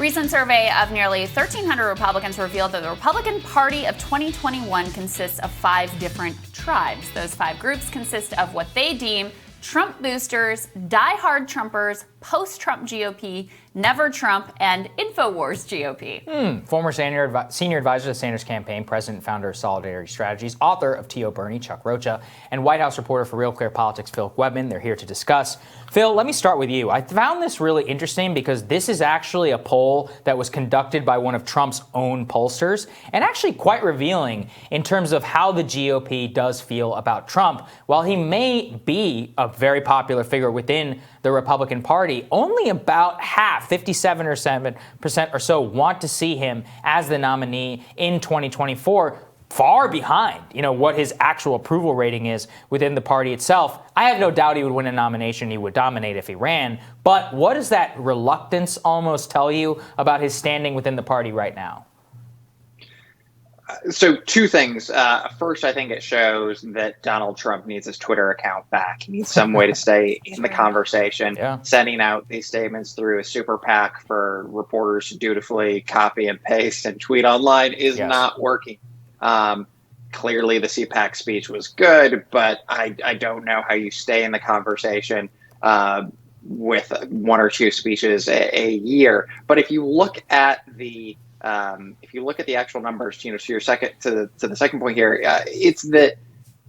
Recent survey of nearly 1,300 Republicans revealed that the Republican Party of 2021 consists of 5 different tribes. Those 5 groups consist of what they deem Trump boosters, diehard Trumpers, post-Trump GOP, Never Trump, and InfoWars GOP. Former senior advisor to the Sanders campaign, president and founder of Solidarity Strategies, author of T.O. Bernie, Chuck Rocha, and White House reporter for Real Clear Politics, Phil Webman. They're here to discuss. Phil, let me start with you. I found this really interesting because this is actually a poll that was conducted by one of Trump's own pollsters and actually quite revealing in terms of how the GOP does feel about Trump. While he may be a very popular figure within the Republican Party, only about half, 57% or so, want to see him as the nominee in 2024. Far behind, what his actual approval rating is within the party itself. I have no doubt he would win a nomination. He would dominate if he ran. But what does that reluctance almost tell you about his standing within the party right now? So 2 things. First, I think it shows that Donald Trump needs his Twitter account back. He needs some way to stay in the conversation. Sending out these statements through a super PAC for reporters to dutifully copy and paste and tweet online is not working. Clearly, the CPAC speech was good, but I don't know how you stay in the conversation with 1 or 2 speeches a year. But if you look at the actual numbers, to your to the second point here, it's that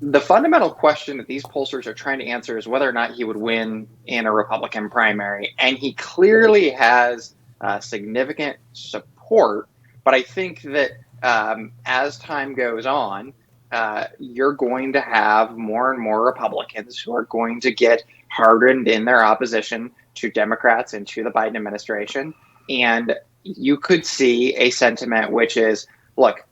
the fundamental question that these pollsters are trying to answer is whether or not he would win in a Republican primary, and he clearly has significant support. But I think that as time goes on, you're going to have more and more Republicans who are going to get hardened in their opposition to Democrats and to the Biden administration. And you could see a sentiment which is, look,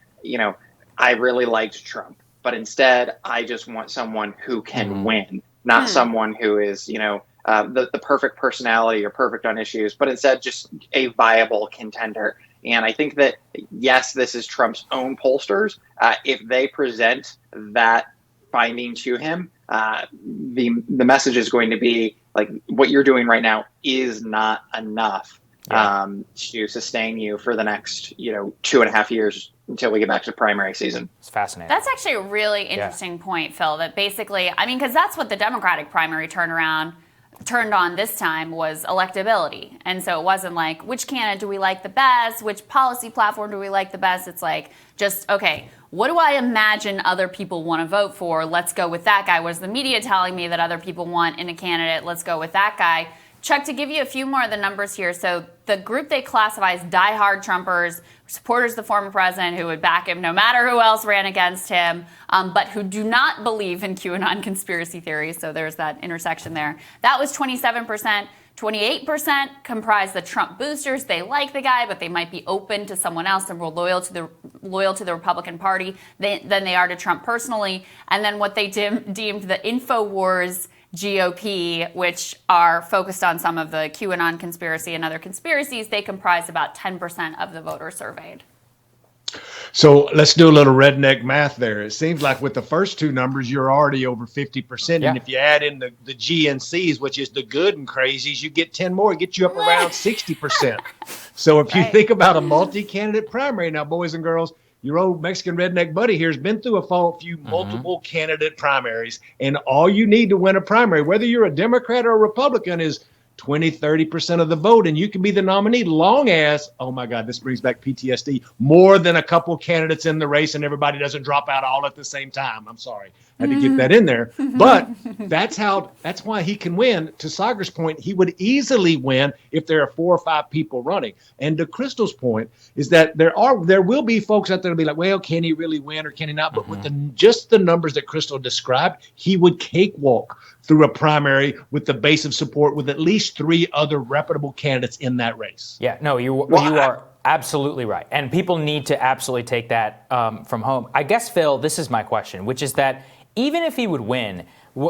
I really liked Trump, but instead I just want someone who can win, not someone who is, the perfect personality or perfect on issues, but instead just a viable contender. And I think that, yes, this is Trump's own pollsters. If they present that finding to him, the message is going to be like, what you're doing right now is not enough to sustain you for the next, 2.5 years until we get back to primary season. It's fascinating. That's actually a really interesting point, Phil, that basically, because that's what the Democratic primary turned on this time was electability. And so it wasn't like, which candidate do we like the best? Which policy platform do we like the best? It's like, just, okay, what do I imagine other people want to vote for? Let's go with that guy. What is the media telling me that other people want in a candidate? Let's go with that guy. Chuck, to give you a few more of the numbers here. So the group they classify as diehard Trumpers, supporters of the former president who would back him no matter who else ran against him, but who do not believe in QAnon conspiracy theories. So there's that intersection there. That was 27%. 28% comprise the Trump boosters. They like the guy, but they might be open to someone else and more loyal to the Republican Party than they are to Trump personally. And then what they deemed the InfoWars GOP, which are focused on some of the QAnon conspiracy and other conspiracies, they comprise about 10% of the voters surveyed. So let's do a little redneck math there. It seems like with the first 2 numbers, you're already over 50%. And if you add in the GNCs, which is the good and crazies, you get 10 more. It gets you up around 60%. So if you think about a multi-candidate primary, now, boys and girls, your old Mexican redneck buddy here has been through a few multiple candidate primaries. And all you need to win a primary, whether you're a Democrat or a Republican, is 20, 30% of the vote, and you can be the nominee long as, oh my God, this brings back PTSD, more than a couple candidates in the race and everybody doesn't drop out all at the same time. I'm sorry. I had to get that in there. But that's why he can win. To Sagar's point, he would easily win if there are 4 or 5 people running. And to Crystal's point is that there will be folks out there to be like, well, can he really win or can he not? But with just the numbers that Crystal described, he would cakewalk through a primary with the base of support with at least 3 other reputable candidates in that race. Yeah, no, you are absolutely right. And people need to absolutely take that from home. I guess, Phil, this is my question, which is that even if he would win,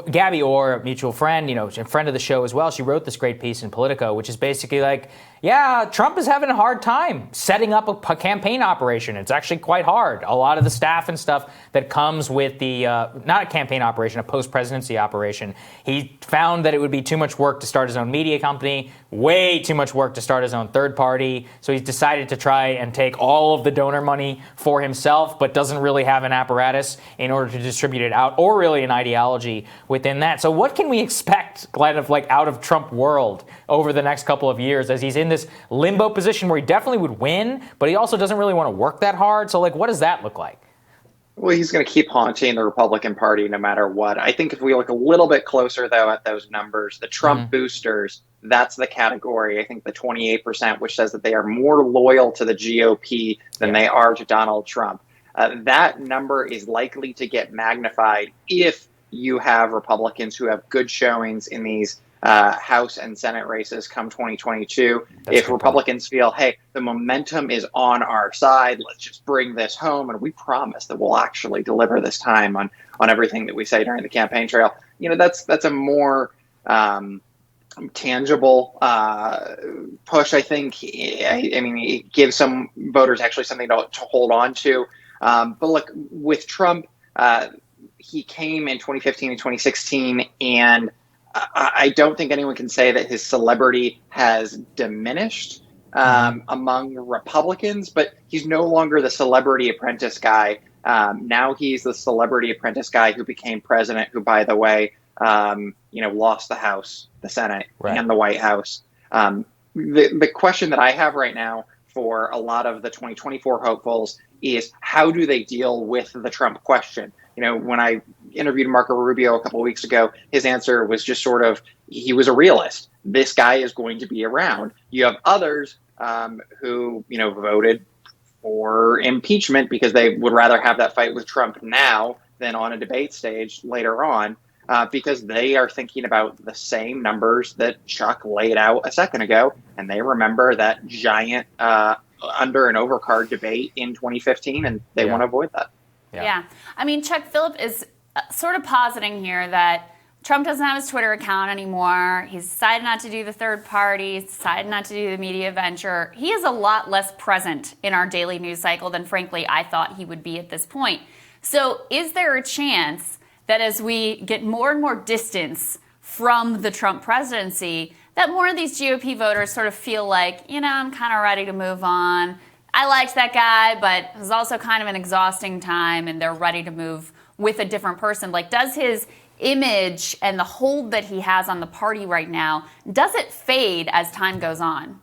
Gabby Orr, a mutual friend, a friend of the show as well, she wrote this great piece in Politico, which is basically like, Yeah, Trump is having a hard time setting up a campaign operation. It's actually quite hard. A lot of the staff and stuff that comes with the, not a campaign operation, a post-presidency operation, he found that it would be too much work to start his own media company, way too much work to start his own third party. So he's decided to try and take all of the donor money for himself, but doesn't really have an apparatus in order to distribute it out, or really an ideology within that. So what can we expect kind of like out of Trump world over the next couple of years as he's in this limbo position where he definitely would win, but he also doesn't really want to work that hard? So like, what does that look like? Well, he's going to keep haunting the Republican Party no matter what. I think if we look a little bit closer, though, at those numbers, the Trump boosters, that's the category. I think the 28%, which says that they are more loyal to the GOP than they are to Donald Trump. That number is likely to get magnified if you have Republicans who have good showings in these House and Senate races come 2022. If Republicans feel, hey, the momentum is on our side, let's just bring this home, and we promise that we'll actually deliver this time on everything that we say during the campaign trail. That's a more tangible push, I think. I mean, it gives some voters actually something to hold on to. But look, with Trump, he came in 2015 and 2016, and I don't think anyone can say that his celebrity has diminished among Republicans, but he's no longer the celebrity apprentice guy. Now he's the celebrity apprentice guy who became president, who, by the way, lost the House, the Senate, and the White House. The question that I have right now for a lot of the 2024 hopefuls is, how do they deal with the Trump question? When I interviewed Marco Rubio a couple of weeks ago, his answer was just sort of, he was a realist. This guy is going to be around. You have others who, voted for impeachment because they would rather have that fight with Trump now than on a debate stage later on, because they are thinking about the same numbers that Chuck laid out a second ago. And they remember that giant under and overcard debate in 2015, and they want to avoid that. Yeah. I mean, Chuck Phillip is sort of positing here that Trump doesn't have his Twitter account anymore. He's decided not to do the third party. He's decided not to do the media venture. He is a lot less present in our daily news cycle than, frankly, I thought he would be at this point. So is there a chance that as we get more and more distance from the Trump presidency, that more of these GOP voters sort of feel like, I'm kind of ready to move on. I liked that guy, but it was also kind of an exhausting time, and they're ready to move with a different person. Like, does his image and the hold that he has on the party right now, does it fade as time goes on?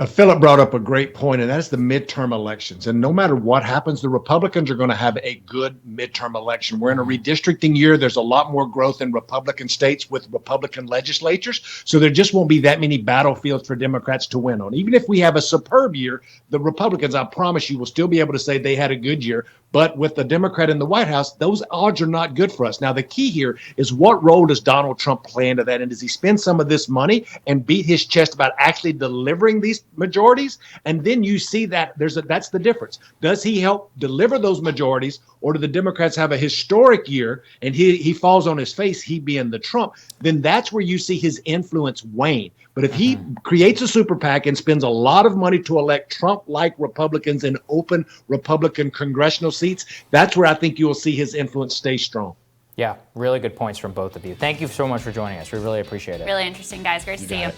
Philip brought up a great point, and that's the midterm elections. And no matter what happens, the Republicans are going to have a good midterm election. We're in a redistricting year. There's a lot more growth in Republican states with Republican legislatures. So there just won't be that many battlefields for Democrats to win on. Even if we have a superb year, the Republicans, I promise you, will still be able to say they had a good year. But with the Democrat in the White House, those odds are not good for us. Now, the key here is, what role does Donald Trump play into that? And does he spend some of this money and beat his chest about actually delivering these majorities? And then you see that that's the difference. Does he help deliver those majorities, or do the Democrats have a historic year and he falls on his face, he being the Trump? Then that's where you see his influence wane. But if he creates a super PAC and spends a lot of money to elect Trump-like Republicans in open Republican congressional seats, that's where I think you will see his influence stay strong. Yeah, really good points from both of you. Thank you so much for joining us. We really appreciate it. Really interesting, guys. Great to see you.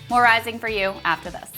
More Rising for you after this.